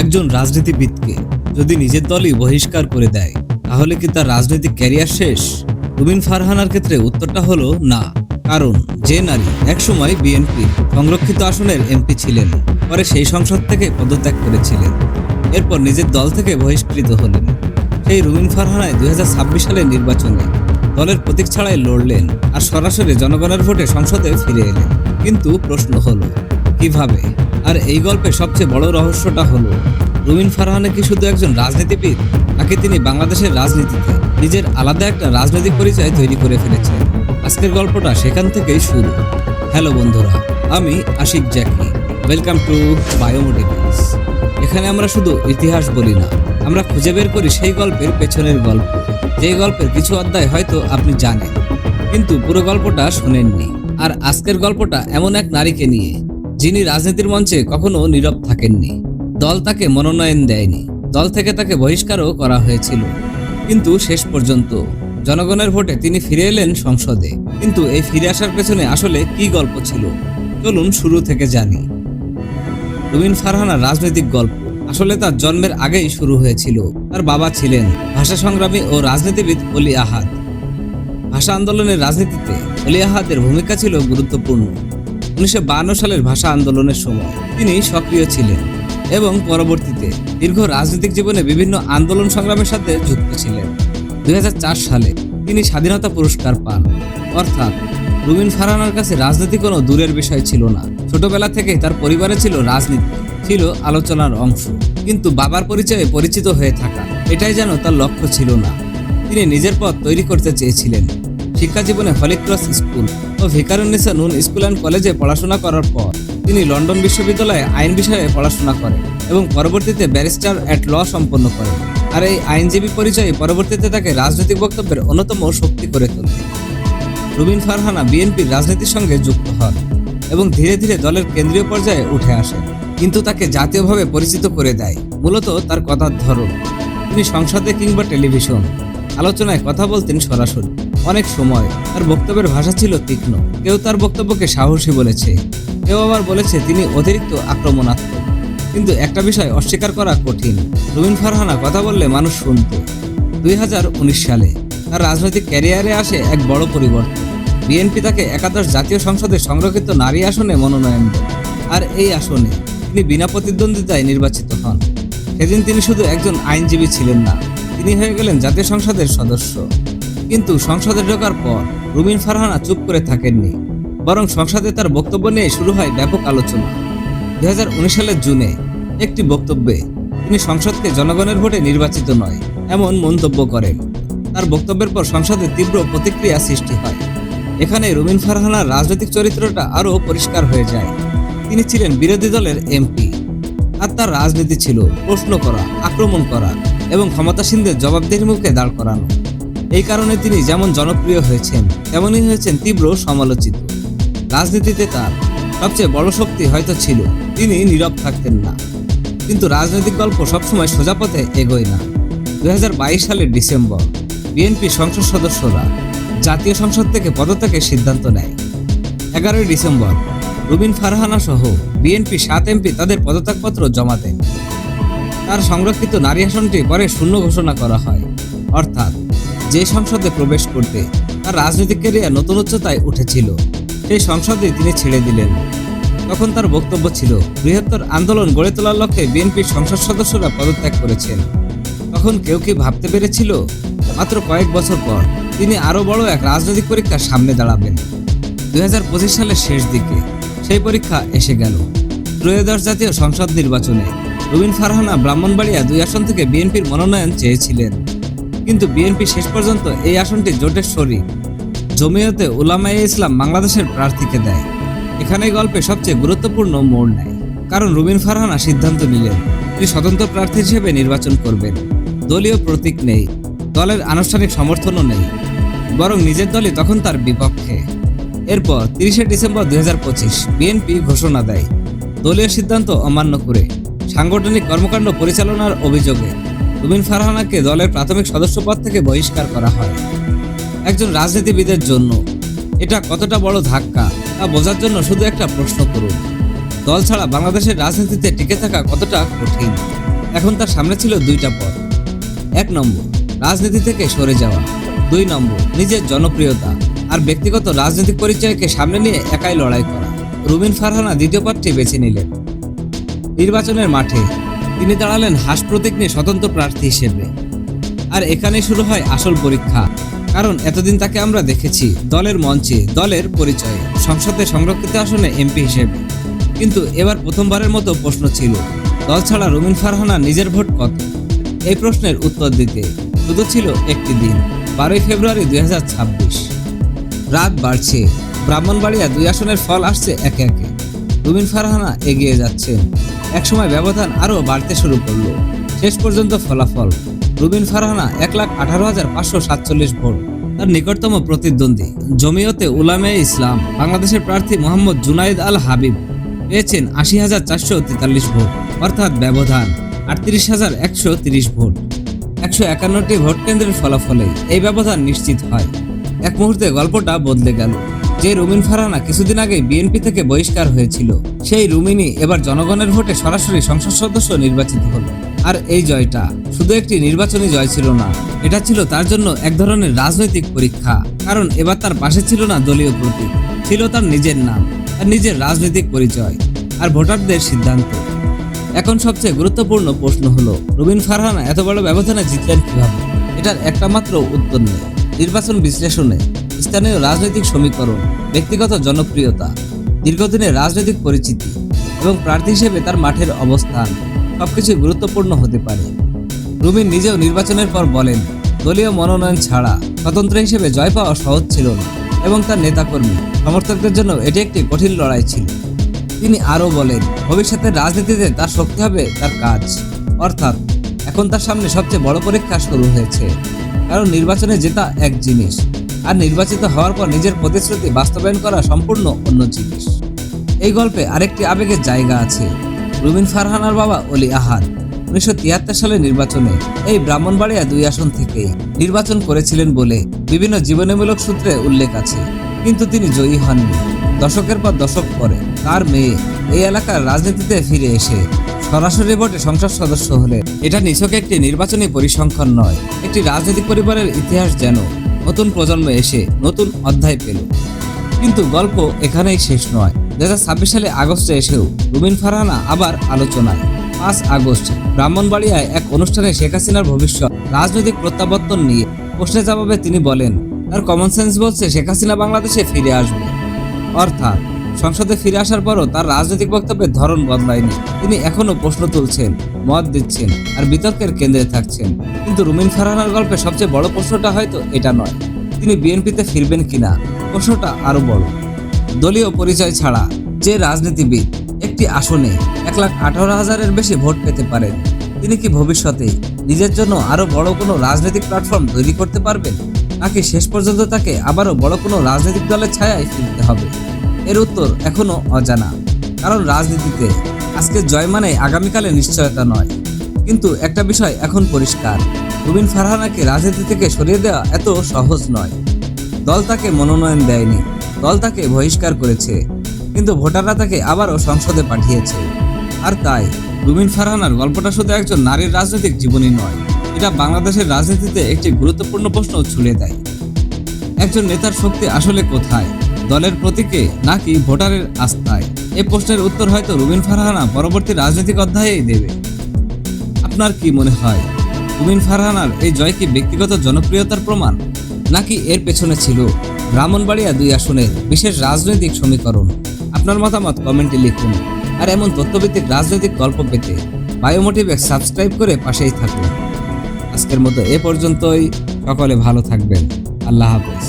একজন রাজনীতিবিদকে যদি নিজের দলই বহিষ্কার করে দেয় তাহলে কি তার রাজনৈতিক ক্যারিয়ার শেষ? রুমিন ফারহানার ক্ষেত্রে উত্তরটা হলো না। কারণ যে নারী একসময় বিএনপি সংরক্ষিত আসনের এমপি ছিলেন, পরে সেই সংসদ থেকে পদত্যাগ করেছিলেন, এরপর নিজের দল থেকে বহিষ্কৃত হলেন, সেই রুমিন ফারহানায় 2026 সালের নির্বাচনে দলের প্রতীক ছাড়াই লড়লেন আর সরাসরি জনগণের ভোটে সংসদে ফিরে এলেন। কিন্তু প্রশ্ন হলো কিভাবে? আর এই গল্পের সবচেয়ে বড় রহস্যটা হলো রুমিন ফারহানা কি শুধু একজন রাজনীতিবিদ, নাকি তিনি বাংলাদেশের রাজনীতিতে নিজের আলাদা একটা রাজনৈতিক পরিচয় তৈরি করে ফেলেছেন? আজকের গল্পটা সেখান থেকেই শুরু। হ্যালো বন্ধুরা, আমি Ashik Jacky. Welcome to Biomotives. এখানে আমরা শুধু ইতিহাস বলি না, আমরা খুঁজে বের করি সেই গল্পের পেছনের গল্প, যেই গল্পের কিছু অধ্যায় হয়তো আপনি জানেন কিন্তু পুরো গল্পটা শোনেননি। আর আজকের গল্পটা এমন এক নারীকে নিয়ে, যিনি রাজনীতির মঞ্চে কখনো নীরব থাকেননি। দল তাকে মনোনয়ন দেয়নি, দল থেকে তাকে বহিষ্কারও করা হয়েছিল, কিন্তু শেষ পর্যন্ত জনগণের ভোটে তিনি ফিরে এলেন সংসদে। কিন্তু এই ফিরে আসার পেছনে আসলে কি গল্প ছিল, চলুন শুরু থেকে জানি। রুমিন ফারহানার রাজনৈতিক গল্প আসলে তার জন্মের আগেই শুরু হয়েছিল। তার বাবা ছিলেন ভাষা সংগ্রামী ও রাজনীতিবিদ অলি আহাদ। ভাষা আন্দোলনের রাজনীতিতে অলি আহাদের ভূমিকা ছিল গুরুত্বপূর্ণ। 1952 সালের ভাষা আন্দোলনের সময় তিনি সক্রিয় ছিলেন এবং পরবর্তীতে দীর্ঘ রাজনৈতিক জীবনে বিভিন্ন আন্দোলন সংগ্রামের সাথে যুক্ত ছিলেন। 2004 সালে তিনি স্বাধীনতা পুরস্কার পান। অর্থাৎ রুমিন ফারহানার কাছে রাজনীতি কোনো দূরের বিষয় ছিল না। ছোটবেলা থেকেই তার পরিবারে ছিল রাজনীতি, ছিল আলোচনার অংশ, কিন্তু বাবার পরিচয়ে পরিচিত হয়ে থাকা এটাই যেন তার লক্ষ্য ছিল না। তিনি নিজের পথ তৈরি করতে চেয়েছিলেন। শিক্ষা জীবনে হলি ক্রস স্কুল ও ভিকারুন্নিসা নূন স্কুল অ্যান্ড কলেজে পড়াশোনা করার পর তিনি লন্ডন বিশ্ববিদ্যালয়ে আইন বিষয়ে পড়াশোনা করেন এবং পরবর্তীতে ব্যারিস্টার অ্যাট ল সম্পন্ন করেন। আর এই আইনজীবী পরিচয়ে পরবর্তীতে তাকে রাজনৈতিক বক্তব্যের অন্যতম শক্তি করে তোলে। রুমিন ফারহানা বিএনপির রাজনীতির সঙ্গে যুক্ত হন এবং ধীরে ধীরে দলের কেন্দ্রীয় পর্যায়ে উঠে আসেন। কিন্তু তাকে জাতীয়ভাবে পরিচিত করে দেয় মূলত তার কথার ধরন। তিনি সংসদে কিংবা টেলিভিশন আলোচনায় কথা বলতেন সরাসরি। অনেক সময় তার বক্তব্যের ভাষা ছিল তীক্ষ্ণ। কেউ তার বক্তব্যকে সাহসী বলেছে, কেউ আবার বলেছে তিনি অতিরিক্ত আক্রমণাত্মক। কিন্তু একটা বিষয় অস্বীকার করা কঠিন, রুমিন ফারহানা কথা বললে মানুষ শুনত। 2019 সালে তার রাজনৈতিক ক্যারিয়ারে আসে এক বড় পরিবর্তন। বিএনপি তাকে একাদশ জাতীয় সংসদের সংরক্ষিত নারী আসনে মনোনয়ন দেয়, আর এই আসনে তিনি বিনা প্রতিদ্বন্দ্বিতায় নির্বাচিত হন। সেদিন তিনি শুধু একজন আইনজীবী ছিলেন না, তিনি হয়ে গেলেন জাতীয় সংসদের সদস্য। কিন্তু সংসদে ঢোকার পর রুমিন ফারহানা চুপ করে থাকেননি, বরং সংসদে তার বক্তব্য নিয়ে শুরু হয় ব্যাপক আলোচনা। 2019 সালের জুনে একটি বক্তব্যে তিনি সংসদকে জনগণের ভোটে নির্বাচিত নয় এমন মন্তব্য করেন। তার বক্তব্যের পর সংসদে তীব্র প্রতিক্রিয়া সৃষ্টি হয়। এখানে রুমিন ফারহানার রাজনৈতিক চরিত্রটা আরও পরিষ্কার হয়ে যায়। তিনি ছিলেন বিরোধী দলের এমপি, আর তার রাজনীতি ছিল প্রশ্ন করা, আক্রমণ করা এবং ক্ষমতাসীনদের জবাবদিহির মুখে দাঁড় করানো। এই কারণে তিনি যেমন জনপ্রিয় হয়েছেন, তেমনই হয়েছেন তীব্র সমালোচিত। রাজনীতিতে তার সবচেয়ে বড় শক্তি হয়তো ছিল তিনি নীরব থাকতেন না। কিন্তু রাজনৈতিক গল্প সবসময় সোজা পথে এগোয় না। 2022 সালের ডিসেম্বর বিএনপি সংসদ সদস্যরা জাতীয় সংসদ থেকে পদত্যাগের সিদ্ধান্ত নেয়। 11 ডিসেম্বর রুমিন ফারহানা সহ বিএনপি 7 এমপি তাদের পদত্যাগপত্র জমা দেন। তার সংরক্ষিত নারী আসনটি পরে শূন্য ঘোষণা করা হয়। অর্থাৎ যে সংসদে প্রবেশ করতে তার রাজনৈতিক ক্যারিয়ার নতুন উচ্চতায় উঠেছিল, সেই সংসদে তিনি ছেড়ে দিলেন। তখন তার বক্তব্য ছিল বৃহত্তর আন্দোলন গড়ে তোলার লক্ষ্যে বিএনপির সংসদ সদস্যরা পদত্যাগ করেছেন। তখন কেউ কি ভাবতে পেরেছিল মাত্র কয়েক বছর পর তিনি আরও বড় এক রাজনৈতিক পরীক্ষার সামনে দাঁড়াবেন? 2025 সালের শেষ দিকে সেই পরীক্ষা এসে গেল। ত্রয়োদশ জাতীয় সংসদ নির্বাচনে রুমিন ফারহানা ব্রাহ্মণবাড়িয়া 2 আসন থেকে বিএনপির মনোনয়ন চেয়েছিলেন, কিন্তু বিএনপি শেষ পর্যন্ত এই আসনটি জোটের শরিক জমিয়তে উলামায়ে ইসলাম বাংলাদেশের প্রার্থীকে দেয়। এখানে গল্পে সবচেয়ে গুরুত্বপূর্ণ মোড় নেয়, কারণ রুমিন ফারহানা সিদ্ধান্ত নিলেন তিনি স্বতন্ত্র প্রার্থী হিসেবে নির্বাচন করবেন। দলীয় প্রতীক নেই, দলের আনুষ্ঠানিক সমর্থনও নেই, বরং নিজের দলই তখন তার বিপক্ষে। এরপর 30 ডিসেম্বর 2025 বিএনপি ঘোষণা দেয় দলীয় সিদ্ধান্ত অমান্য করে সাংগঠনিক কর্মকাণ্ড পরিচালনার অভিযোগে রুমিন ফারহানাকে দলের প্রাথমিক সদস্য পদ থেকে বহিষ্কার করা হয়। একজন রাজনীতিবিদের জন্য এটা কতটা বড় ধাক্কা তা বোঝার জন্য শুধু একটা প্রশ্ন করুন, দল ছাড়া বাংলাদেশের রাজনীতিতে টিকে থাকা কতটা কঠিন। এখন তার সামনে ছিল দুইটা পথ। 1 নম্বর, রাজনীতি থেকে সরে যাওয়া। 2 নম্বর, নিজের জনপ্রিয়তা আর ব্যক্তিগত রাজনৈতিক পরিচয়কে সামনে নিয়ে একাই লড়াই করা। রুমিন ফারহানা দ্বিতীয় পথটি বেছে নিলেন। নির্বাচনের মাঠে তিনি দাঁড়ালেন হাস প্রতীক নিয়ে স্বতন্ত্র প্রার্থী হিসেবে। আর এখানেই শুরু হয় আসল পরীক্ষা, কারণ এতদিন তাকে আমরা দেখেছি দলের মঞ্চে, দলের পরিচয়ে, সংসদে সংরক্ষিত আসনে এমপি হিসেবে। কিন্তু এবার প্রথমবারের মতো প্রশ্ন ছিল, দল ছাড়া রুমিন ফারহানা নিজের ভোট কত? এই প্রশ্নের উত্তর দিতে শুধু ছিল একটি দিন, 12 ফেব্রুয়ারি 2026। রাত বাড়ছে, ব্রাহ্মণবাড়িয়া 2 আসনের ফল আসছে একে একে। রুমিন ফারহানা এগিয়ে যাচ্ছেন। একসময় ব্যবধান আরও বাড়তে শুরু করলো। শেষ পর্যন্ত ফলাফল, রুমিন ফারহানা 1,18,547 ভোট। তার নিকটতম প্রতিদ্বন্দ্বী জমিয়তে উলামায়ে ইসলাম বাংলাদেশের প্রার্থী মোহাম্মদ জুনাইদ আল হাবিব পেয়েছেন 80,443 ভোট, অর্থাৎ ব্যবধান 38,130 ভোট। 151টি ভোট কেন্দ্রের ফলাফলে এই ব্যবধান নিশ্চিত হয়। এক মুহূর্তে গল্পটা বদলে গেল। যে রুমিন ফারহানা কিছুদিন আগে বিএনপি থেকে বহিষ্কার হয়েছিল, সেই রুমিনই এবার জনগণের ভোটে সরাসরি সংসদ সদস্য নির্বাচিত হলো। আর এই জয়টা শুধু একটি নির্বাচনী জয় ছিল না, এটা ছিল তার জন্য এক ধরনের রাজনৈতিক পরীক্ষা। কারণ এবার তার পাশে ছিল না দলীয় প্রতীক, ছিল তার নিজের নাম, তার নিজের রাজনৈতিক পরিচয় আর ভোটারদের সিদ্ধান্ত। এখন সবচেয়ে গুরুত্বপূর্ণ প্রশ্ন হলো, রুমিন ফারহানা এত বড় ব্যবধানে জিতলেন কিভাবে? এটার একটা মাত্র উত্তর নেই। নির্বাচন বিশ্লেষণে স্থানীয় রাজনৈতিক সমীকরণ, ব্যক্তিগত জনপ্রিয়তা, দীর্ঘদিনের রাজনৈতিক পরিচিতি এবং প্রার্থী হিসেবে তার মাঠের অবস্থান সবকিছু গুরুত্বপূর্ণ হতে পারে। রুমিন নিজেও নির্বাচনের পর বলেন, দলীয় মনোনয়ন ছাড়া স্বতন্ত্র হিসেবে জয় পাওয়া সহজ ছিল না এবং তার নেতাকর্মী সমর্থকদের জন্য এটি একটি কঠিন লড়াই ছিল। তিনি আরও বলেন, ভবিষ্যতের রাজনীতিতে তার শক্তি হবে তার কাজ। অর্থাৎ এখন তার সামনে সবচেয়ে বড় পরীক্ষা শুরু হয়েছে। কারণ নির্বাচনে জেতা এক জিনিস, আর নির্বাচিত হওয়ার পর নিজের প্রতিশ্রুতি বাস্তবায়ন করা সম্পূর্ণ অন্য জিনিস। এই গল্পে আরেকটি আবেগের জায়গা আছে। রুমিন ফারহানার বাবা অলি আহাদ 1973 সালে নির্বাচনে এই ব্রাহ্মণবাড়িয়া 2 আসন থেকে নির্বাচন করেছিলেন বলে বিভিন্ন জীবনীমূলক সূত্রে উল্লেখ আছে। কিন্তু তিনি জয়ী হননি। দশকের পর দশক পরে তার মেয়ে এই এলাকার রাজনীতিতে ফিরে এসে সরাসরি ভোটে সংসদ সদস্য হলে এটা নিছক একটি নির্বাচনী পরিসংখ্যান নয়, একটি রাজনৈতিক পরিবারের ইতিহাস যেন নতুন প্রজন্ম এসে নতুন অধ্যায় পেল। কিন্তু গল্প এখানেই শেষ নয়। 2026 সালে আগস্টে এসেও রুমিন ফারহানা আবার আলোচনায়। 5 আগস্ট ব্রাহ্মণবাড়িয়ায় এক অনুষ্ঠানে শেখ হাসিনার ভবিষ্যৎ রাজনৈতিক প্রত্যাবর্তন নিয়ে প্রশ্নের জবাবে তিনি বলেন, তার কমন সেন্স বলছে শেখ হাসিনা বাংলাদেশে ফিরে আসবে। অর্থাৎ সংসদে ফিরে আসার পরও তার রাজনৈতিক বক্তব্যের ধরন বদলায়নি। তিনি এখনো প্রশ্ন তুলছেন, মত দিচ্ছেন আর বিতর্কের কেন্দ্রে থাকছেন। কিন্তু রুমিন ফারহানার গল্পে সবচেয়ে বড় প্রশ্নটা হয়তো এটা নয়, তিনি বিএনপিতে ফিরবেন কিনা। প্রশ্নটা আরো বড়, দলীয় পরিচয় ছাড়া যে রাজনীতিবিদ একটি আসনে 1,18,000-এর বেশি ভোট পেতে পারেন, তিনি কি ভবিষ্যতে নিজের জন্য আরো বড় কোনো রাজনৈতিক প্ল্যাটফর্ম তৈরি করতে পারবেন, নাকি শেষ পর্যন্ত তাকে আবারও বড় কোনো রাজনৈতিক দলের ছায়ায় ফিরতে হবে? এর উত্তর এখনো অজানা। কারণ রাজনীতিতে আজকে জয় মানে আগামীকালে নিশ্চয়তা নয়। কিন্তু একটা বিষয় এখন পরিষ্কার, রুমিন ফারহানাকে রাজনীতি থেকে সরিয়ে দেওয়া এত সহজ নয়। দল তাকে মনোনয়ন দেয়নি, দল তাকে বহিষ্কার করেছে, কিন্তু ভোটাররা তাকে আবারও সংসদে পাঠিয়েছে। আর তাই রুমিন ফারহানার গল্পটা শুধু একজন নারীর রাজনৈতিক জীবনী নয়, এটা বাংলাদেশের রাজনীতিতে একটি গুরুত্বপূর্ণ প্রশ্ন ছুড়ে দেয়। একজন নেতার শক্তি আসলে কোথায়, দলের প্রতীকে নাকি ভোটারের আস্থায়? এই প্রশ্নের উত্তর হয়তো রুমিন ফারহানা পরবর্তী রাজনৈতিক অধ্যায়েই দেবে। আপনার কি মনে হয়, রুমিন ফারহানার এই জয় কি ব্যক্তিগত জনপ্রিয়তার প্রমাণ, নাকি এর পেছনে ছিল ব্রাহ্মণবাড়িয়া 2 আসনের বিশেষ রাজনৈতিক সমীকরণ? আপনার মতামত কমেন্টে লিখুন। আর এমন তথ্যভিত্তিক রাজনৈতিক গল্প পেতে বায়োমোটিভেক্স সাবস্ক্রাইব করে পাশেই থাকুন। আজকের মতো এ পর্যন্তই। সকলে ভালো থাকবেন। আল্লাহ হাফেজ।